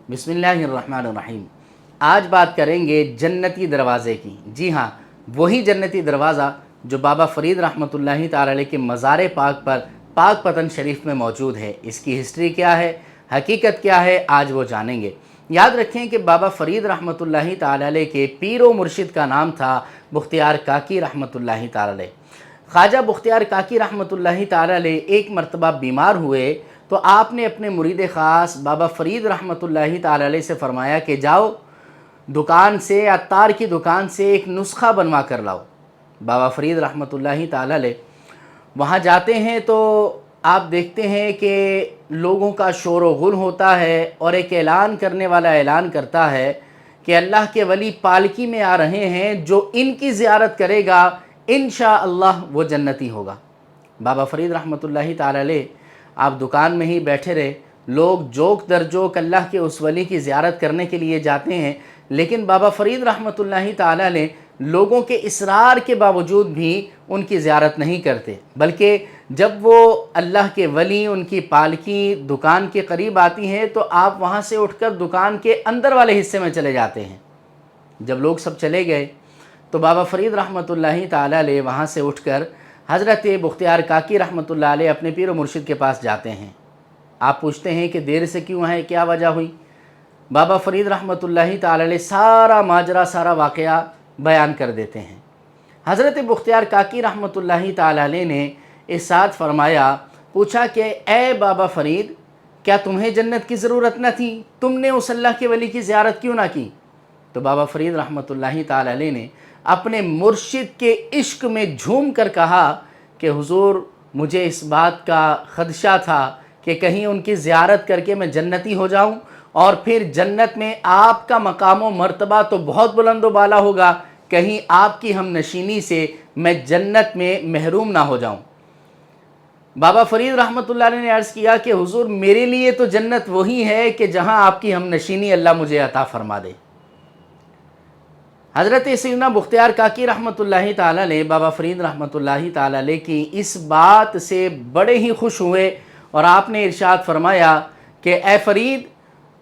बिस्मिल्लाहिर्रहमानिर्रहीम। आज बात करेंगे जन्नती दरवाज़े की। जी हाँ, वही जन्नती दरवाज़ा जो बाबा फ़रीद रहमतुल्लाहि ताला अलैह के मज़ार पाक पर पाक पतन शरीफ में मौजूद है। इसकी हिस्ट्री क्या है, हकीकत क्या है, आज वो जानेंगे। याद रखें कि बाबा फ़रीद रहमतुल्लाहि ताला अलैह के पीर व मुर्शिद का नाम था बुख्तियार काकी रहमतुल्लाहि ताला अलैह। ख्वाजा बुख्तियार काकी रहमतुल्लाहि ताला अलैह एक मरतबा बीमार हुए तो आपने अपने मुरीद ख़ास बाबा फ़रीद रहमतुल्लाहि ताला अलैह से फ़रमाया कि जाओ दुकान से, अत्तार की दुकान से एक नुस्खा बनवा कर लाओ। बाबा फ़रीद रहमतुल्लाहि ताला अलैह वहाँ जाते हैं तो आप देखते हैं कि लोगों का शोर व गुल होता है और एक ऐलान करने वाला ऐलान करता है कि अल्लाह के वली पालकी में आ रहे हैं, जो इनकी ज़ियारत करेगा इंशाअल्लाह वो जन्नती होगा। बाबा फ़रीद रहमतुल्लाहि ताला अलैह आप दुकान में ही बैठे रहे, लोग जोक दर जोक अल्लाह के उस वली की ज़ियारत करने के लिए जाते हैं, लेकिन बाबा फ़रीद रहमतुल्लाहि ताला अलैह लोगों के इसरार के बावजूद भी उनकी ज़ियारत नहीं करते, बल्कि जब वो अल्लाह के वली उनकी पालकी दुकान के करीब आती है तो आप वहाँ से उठकर दुकान के अंदर वाले हिस्से में चले जाते हैं। जब लोग सब चले गए तो बाबा फ़रीद रहमतुल्लाहि ताला अलैह वहाँ से उठकर हज़रत बुख्तियार काकी रहमतुल्लाह अलैह अपने पीर व मुर्शिद के पास जाते हैं। आप पूछते हैं कि देर से क्यों है, क्या वजह हुई? बाबा फ़रीद रहमतुल्लाहि ताला अलैह सारा माजरा, सारा वाक़या बयान कर देते हैं। हज़रत बुख्तियार काकी रहमतुल्लाहि ताला अलैह ने इरशाद फरमाया, पूछा कि ए बाबा फ़रीद, क्या तुम्हें जन्नत की ज़रूरत न थी? तुमने उस अल्लाह के वली की ज़ियारत क्यों ना की? तो बाबा फ़रीद रहमतुल्लाहि ताला अलैह ने अपने मुर्शिद के इश्क में झूम कर कहा कि हुज़ूर, मुझे इस बात का ख़दशा था कि कहीं उनकी ज़ियारत करके मैं जन्नती हो जाऊं और फिर जन्नत में आपका मकाम व मर्तबा तो बहुत बुलंद व बाला होगा, कहीं आपकी हम नशीनी से मैं जन्नत में महरूम ना हो जाऊं। बाबा फ़रीद रहमतुल्लाह अलैह ने अर्ज़ किया कि हुज़ूर, मेरे लिए तो जन्नत वही है कि जहां आपकी हम नशीनी अल्लाह मुझे अता फ़रमा दे। हज़रत सैयदना बुख्तियार काकी रहमतुल्लाहि ताला अलैह बाबा फ़रीद रहमतुल्लाहि ताला अलैह की इस बात से बड़े ही खुश हुए और आपने इरशाद फरमाया कि ए फ़रीद,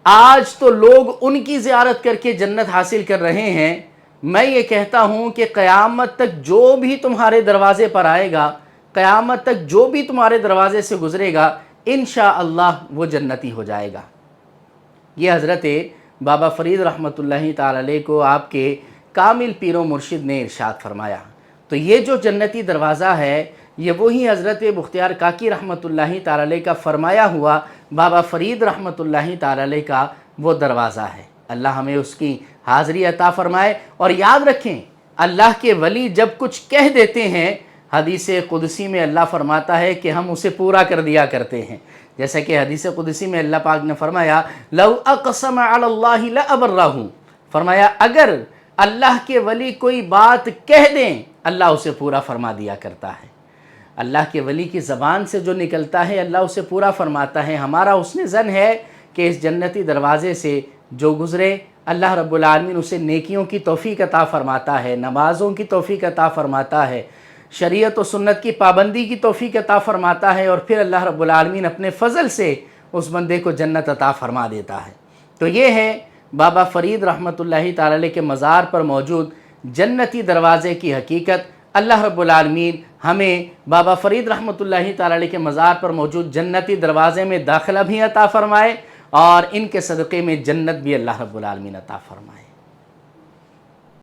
आज तो लोग उनकी ज़ियारत करके जन्नत हासिल कर रहे हैं, मैं ये कहता हूँ कि क़यामत तक जो भी तुम्हारे दरवाज़े पर आएगा, क़यामत तक जो भी तुम्हारे दरवाज़े से गुज़रेगा, इंशाअल्लाह वो जन्नती हो जाएगा। ये हज़रत बाबा फ़रीद रहमतुल्लाहि ताला अलैह को आपके कामिल पीर व मुर्शिद ने इरशाद फरमाया। तो ये जो जन्नती दरवाज़ा है, ये वही हज़रत बुख्तियार काकी रहमतुल्लाहि ताला अलैह का फ़रमाया हुआ बाबा फ़रीद रहमतुल्लाहि ताला अलैह का वो दरवाज़ा है। अल्लाह हमें उसकी हाज़री अता फ़रमाए। और याद रखें, अल्लाह के वली जब कुछ कह देते हैं, हदीस कुदसी में अल्लाह फ़रमाता है कि हम उसे पूरा कर दिया करते हैं। जैसे कि हदीस कुदसी में अल्लाह पाक ने फ़रमाया, लौ अक़सम अलल्लाहि लअबर्रहू, फ़रमाया अगर अल्लाह के वली कोई बात कह दें, अल्लाह उसे पूरा फरमा दिया करता है। अल्लाह के वली की ज़बान से जो निकलता है, अल्लाह उसे पूरा फरमाता है। हमारा हुस्न ज़न है कि इस जन्नती दरवाज़े से जो गुज़रे, अल्लाह रब्बुल आलमीन उसे नेकियों की तौफ़ीक़ अता फ़रमाता है, नमाज़ों की तौफ़ीक़ अता फ़रमाता है, शरीयत व सुन्नत की पाबंदी की तौफ़ीक़ अता फ़रमाता है, और फिर अल्लाह रब्बुल आलमीन अपने फ़ज़ल से उस बंदे को जन्नत अता फ़रमा देता है। तो ये है बाबा फ़रीद रहमतुल्लाहि ताला अलैह के मज़ार पर मौजूद जन्नती दरवाज़े की हकीकत। अल्लाह रब्बुल आलमीन हमें बाबा फ़रीद रहमतुल्लाहि ताला अलैह के मज़ार पर मौजूद जन्नती दरवाज़े में दाखिला भी अता फ़रमाए और इनके सदक़े में जन्नत भी अल्लाह रब्बुल आलमीन अता फ़रमाए।